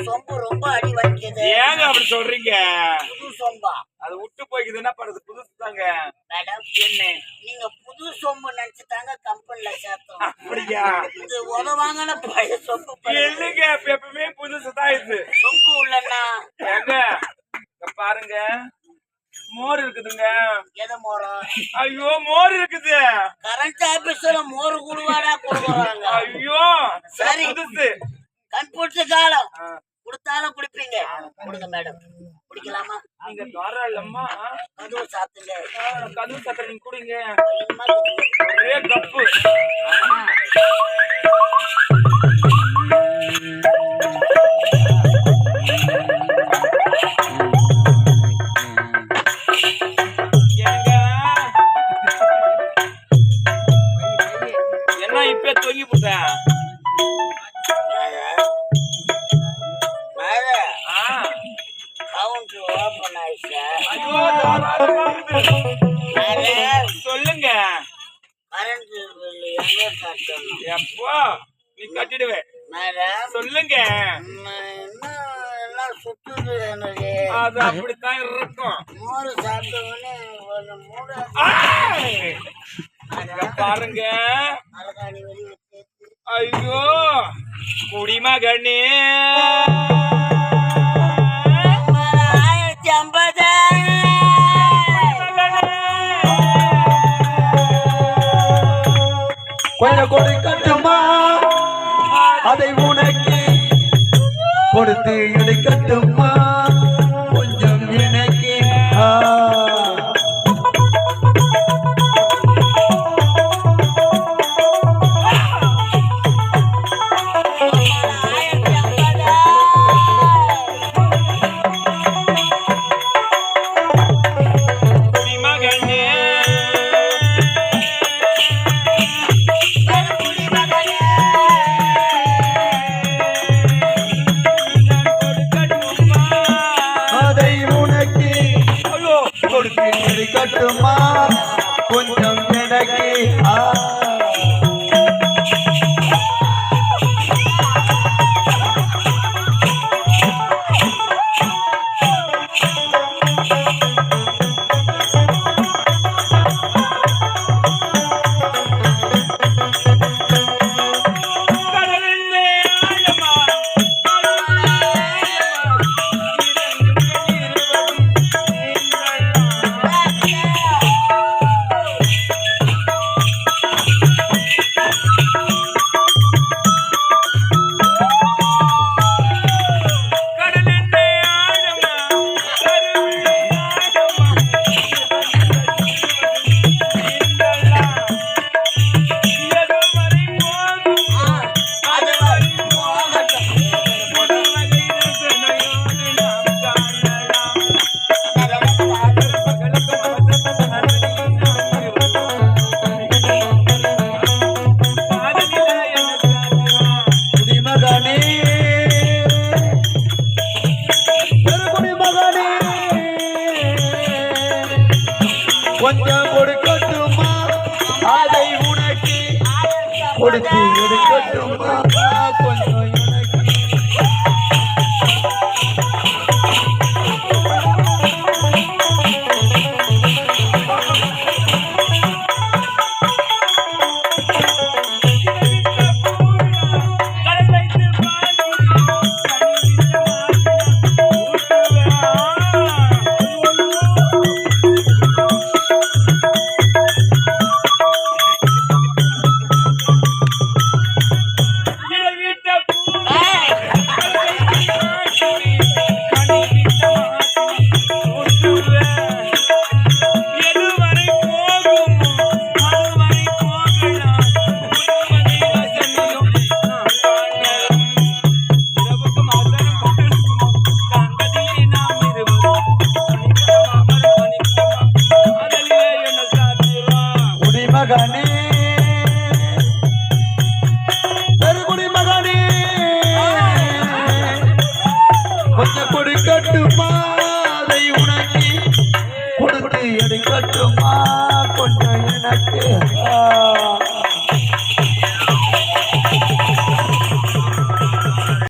சொம்பு ரொம்ப அடி வலிக்குது. ஏங்க அப்படி சொல்றீங்க? புது சொம்பா? அது விட்டு போய்க்குது, என்ன பண்றது? புதுசு தாங்க. மேடம் என்ன நீங்க புது சொம்பு நினைச்சுட்டாங்க கம்பெனில சேர்த்தோம். அப்படியா? இது உதவாங்கன்னு பழைய சொம்பு. இல்லைங்க, எப்பவுமே புதுசு தான் இது. சொம்பு உள்ளன்னா ஏங்க பாருங்க, மோர் இருக்குதுங்க. எதை மோரம்? ஐயோ மோர் இருக்குது. கரண்ட் ஆபீஸ்ல மோர் குடுவாடா கொடுக்குறாங்க. ஐயோ சரி, புதுசு கம்ப்யூட்டர் காலம் கொடுத்தாலும் குடிப்பீங்க. கொடுங்க மேடம். குடிக்கலாமா? நீங்க தாராளமா கதவு சாத்துங்க. கதவு சாத்துற நீங்க குடிங்க. ஒரே கப்பு. என்ன இப்ப தொங்கி போட்டேன்? சொல்லுங்க. எப்போ நீ கட்டிடுவே? சொல்லுங்க. அது அப்படித்தான் இருக்கும். பாருங்க. ஐயோ குடிமகனே, 1050 கொஞ்சம் கொடுக்கட்டுமா? அதை உனக்கு கொடுத்து எடுக்கட்டுமா? கொஞ்சம் எனக்கு கட்டுமா? கொஞ்சம் எனக்கு கொஞ்சம் கொடுக்கட்டுமா? அதை உனக்கு கொடுத்து எடுக்கட்டுமா? கொஞ்சம் எனக்கு மகனே, பெருகுடி மகனே, கொஞ்சம் கொடுக்கட்டுமா? அதை உனக்கு கொடுத்து எடுக்கட்டுமா? கொஞ்சம் எனக்கு